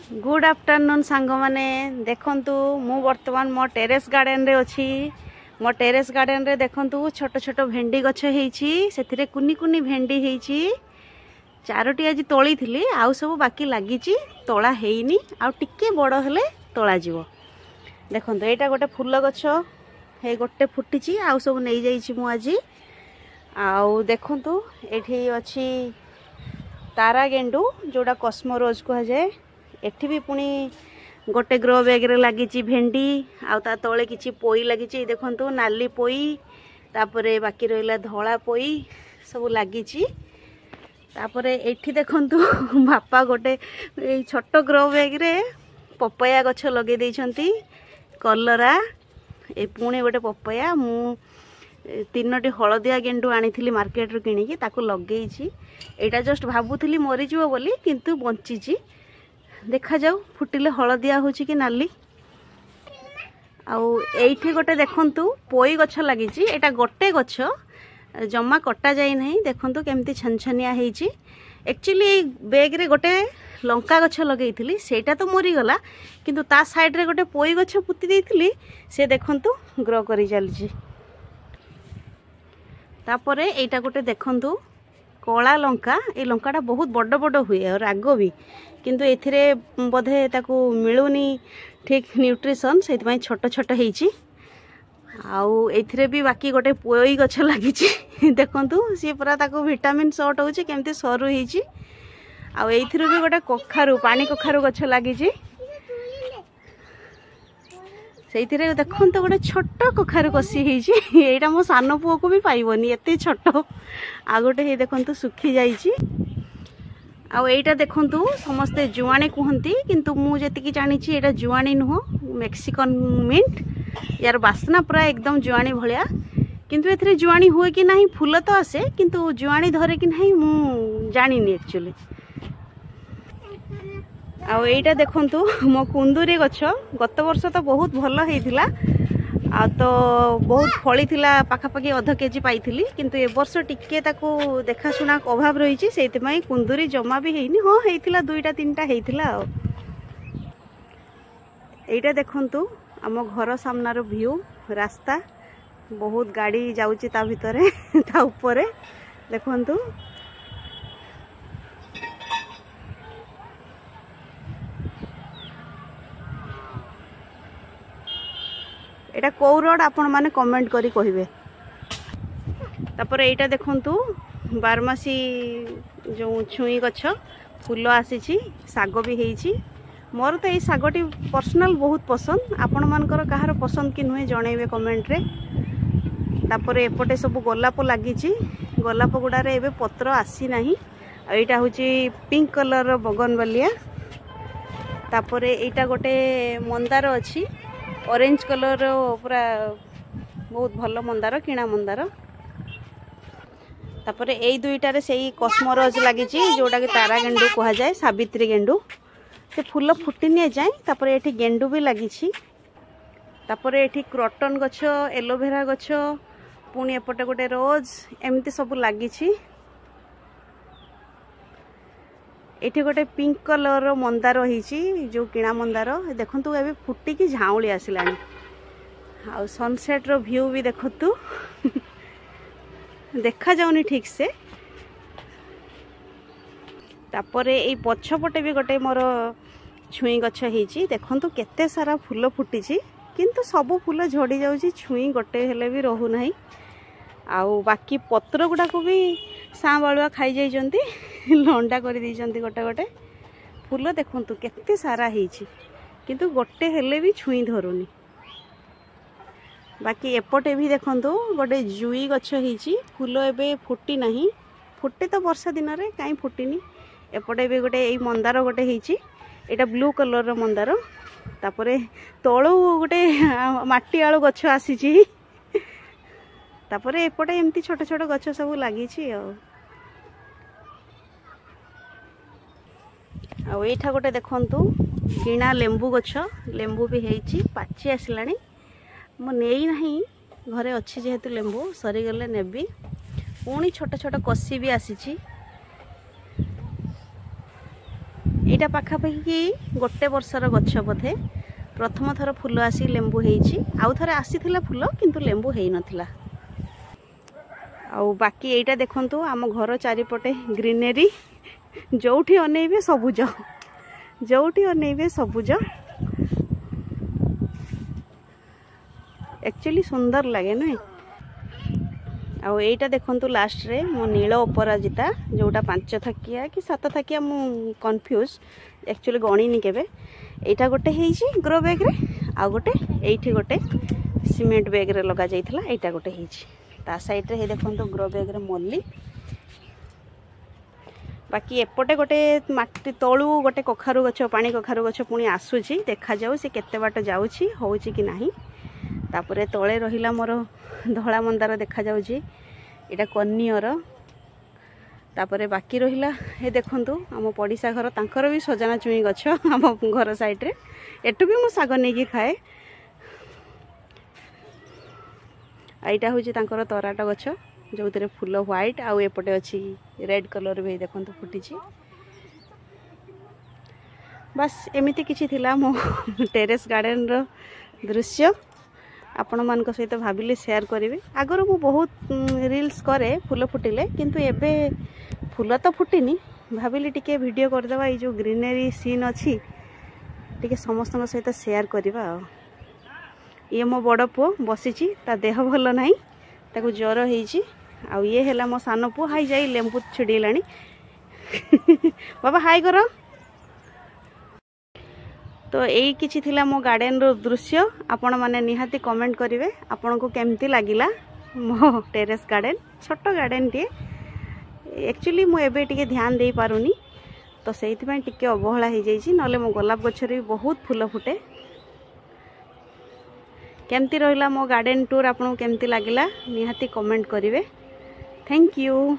Good afternoon सांग माने देखंतु मु वर्तमान मो टेरेस गार्डन रे अछि। मो टेरेस गार्डन रे देखंतु छोट छोट भेंडी गछ हेछि, सेथिरे कुनी कुनी भेंडी हेछि। चारोटी आज तोली थिली, आउ सब बाकी लागिछि, तोला हेइनी, आउ टिके बड़ हेले तोला जिवो। देखंतु एटा गोटे फूल गछ हे गोटे फुटिछि, आउ सब नै जाइछि मु आजी। आउ देखंतु एठी अछि तारा गेंडू जोड़ा कस्मो रोज कह जाए। एठी भी पुणी गोटे ग्रो बैग रे लगी भेंडी, आउ ता तले किछि पोई लगी। देखंतु नाली पोई, तापरे बाकी रहिला धला पोई सब लगी। तापरे एठी देखंतु बापा गोटे छोट ग्रो बैग रे पपया गछ लगे देइछंती, कलरा ए पुणी गोटे पपया। मु 3टी हलदिया गेंडू आनी मार्केट रू किनिकी ताकू लगेइछि। एटा जस्ट भाबुथली मरी जिवो बोली, किंतु बंचीछि। देखा जाऊ फुटिले हलदिया होछि कि नाली। आउ एठी गोटे देखंतु पोई गछ लागिछि। एटा गोटे गछ जम्मा कटा जाई नहीं। देखंतु केमती छनछनिया हेछि। एक्चुअली बैग रे गोटे लंका गछ लगेइथिली, सेटा तो मरी गला, किंतु ता साइड रे गोटे पोई गछ पुति देइथिली, से देखंतु ग्रो करी चलछि। तापरे एटा गोटे देखंतु कला लंका। ए लंकाटा बहुत बड़ बड़ हुए और राग भी, किंतु एथिरे बोधे ताकू मिलुनी ठीक न्यूट्रिशन, सेति पई छोट छोट हेछि। आउ एथिरे भी बाकी गोटे पोई गछ लागिछि। देखंतु सी पूरा ताकू विटामिन शॉर्ट होछि, केमती सरू हेछि। आउ एथिरे भी गोटे कखारू, पानी कखारू गछ लागिछि। सेइथिरे देखंतु गोटे छोट कखारू कसी हेछि। एटा मो सानो पुओ को भी पाइबनी, एते छोट। आ गोटे हे देखंतु सुखी जाइछि। आउ एटा देखंतु समस्ते जुआणी कहंती, किंतु मु जेतिकी जानिछि एटा जुआणी नुह, मेक्सिकन मिंट। यार बास्ना पूरा एकदम जुआणी भलिया, किंतु एथिरे जुआणी हुए कि नाही फूल तो आसे, किंतु जुआणी धरे कि नाही मु जानिनी एक्चुअली। आउ एटा देखंतु मो कुंदुरी गछ गत वर्ष तो बहुत भलो हेइथिला। आ तो बहुत फली थिला, पाखापाखि आधा केजी पाइथिली, किंतु ए वर्ष टिके ताकू देखाशुना अभाव रही, से कुंदुरी जमा भी हेइनी। हाँ हेइथिला 2टा 3टा हेइथिला। एटा देखंतु आम घर सामनार व्यू, रास्ता बहुत गाड़ी जाउची ता भितरे ता ऊपरे देखंतु। एटा को रोड आपण माने कमेंट करी कहिबे। तापर एटा देखंतु बारमासी जो छुई गछ फूल आसीछि, साग भी हेइछि। मोर तो ए सागटी पर्सनल बहुत पसंद, आपण मानकर कहार पसंद कि नुहे जणैबे कमेंट रे। तापर एपटे सब गोलाप लागिछि, गोलाप गुडारे एबे पत्र आसी नाही। एटा होछि पिंक कलर रो बगनवेलिया। तापर एटा गोटे मंदार अछि, ऑरेंज कलर पूरा बहुत भलो मंदार, किणा मंदार। तापर एई 2टारे सेई कस्मोरोज लागिछि, जोटा कि तारा गेंडू कहा जाए, सावित्री गेंडू। से फूल फुटिनी जाए। तापर एठी गेंडू भी लागिछि। तापर एठी क्रॉटन गछ, एलोवेरा गछ, पुणी एपटे गोटे रोज, एमती सब लागिछि। एठी गोटे पिंक कलर मंदार होइछि, जो किणा मंदार। देखंतु एबे फुटी की झाउली आसिलानी। आ सनसेट रो व्यू भी देखंतु देखा जाउनी ठीक से। तापरे एई पछपटे भी गोटे मोर छुई गछ हेइछि। देखंतु केते सारा फूल फुटिछि, किंतु सब फूल झड़ी जाउछि, छुई गोटे हेले भी रहु नाही। आउ बाकी पत्र गुडा को भी सांबाळुआ खाई जाइछंती, लंडा कर दैछंती गोटे गोटे। फूल देखंतु केते सारा हेइछि, किंतु गोटे हेले भी छुई धरुनी। बाकी एपटे भी देखंतु गोटे जुई गछ हेइछि, फूल एबे फुटी नाही। फुटे तो वर्षा दिन रे, काई फुटिनी। एपटे भी गोटे एई मंदार गोटे हेइछि, एटा ब्लू कलर रो मंदार। तापरे तळु गोटे माटी आळु गछ आसीछि। तापरे एपटे एमती छोट छोट गछ सब लागिछि। आउ एठा गोटे देखंतु किणा लेंबू गछ, लेंबू भी हेइछि, पाची आसिलानी। मो नेई नाही, घरे अछि जेहेतु लेंबू, सरी गले नेबी। पुणी छोट छोट कसी भी आसीछि। एटा पाखापाखि गोटे वर्षर गछ बोधे प्रथम थर फूल आसी लेंबू होईची आउ थरे आसीथिला फूल किंतु लेंबू हेई नथिला। आउ बाकी एटा देखंतु आम घर चारिपटे ग्रीनरी जोठी अनेबे सबुज जोठी अनेबे सबुज एक्चुअली सुंदर लगे नुहे। आउ एटा देखंतु लास्ट रे मो नील अपराजिता जोटा 5 थाकिया कि 7 थाकिया मु कंफ्यूज एक्चुअली गणिनी केबे। एटा गोटे हेइची ग्रो बैग रे आ गोटे एठी गोटे सीमेंट बैग रे लगा जाइथला एटा गोटे हेइची। ता साइड रे हे देखंतु ग्रो बैग रे मल्ली। बाकी एपटे गोटे माटी तळू गोटे कखारु गछ पानी कखारु गछ पुणी आसुची देखा जाऊ से केते बाट जाउची होउची कि नाही। तापरे तळे रहिला मोर धळा मंदार देखा जाउची एटा कन्नियर। तापरे बाकी रहिला हे देखंतु आम पड़िसा घर तांकर भी सजना चुई गछ आम घर साइड रे एटु भी मो साग नेकी खाए। आइटा होची तांकर तराट गछ जो तेरे फूल व्हाइट आउ एपटे अच्छी रेड कलर भी देखंतु फुटीची। बस एमिति किछि थिला मो टेरेस गार्डन रो दृश्य आपण मान सहित भाविली शेयर करी। आगर मु बहुत रील्स करे फूल फुटिले किंतु एबे फूल तो फुटिनी भाविली टिके वीडियो करदेवा ये जो ग्रीनरी सीन अच्छी टिके समस्त सहित शेयर करवा। ये मो बड़ पुओ बसीची ता देह भल नाही ताकू ज्वर होईची। आ ये हैला मो सान पुओ हाई जाई लेंबू छिड़ीलाणी बाबा हाई करो। तो यही किछि थिला मो गार्डन रो दृश्य आपण माने निहाती कमेंट करिवे आपण को केमती लागिला मो टेरेस गार्डन छोट गार्डन टी। एक्चुअली मु एबे टिके ध्यान दे पारुनी तो सेइथि पय टिके अवहेला हो जाइछि नले मो गोलाप गछरे बहुत फूल फुटे। केमती रहिला मो गार्डन टूर आपण को केमती लागिला निहाती कमेंट करिवे। Thank you.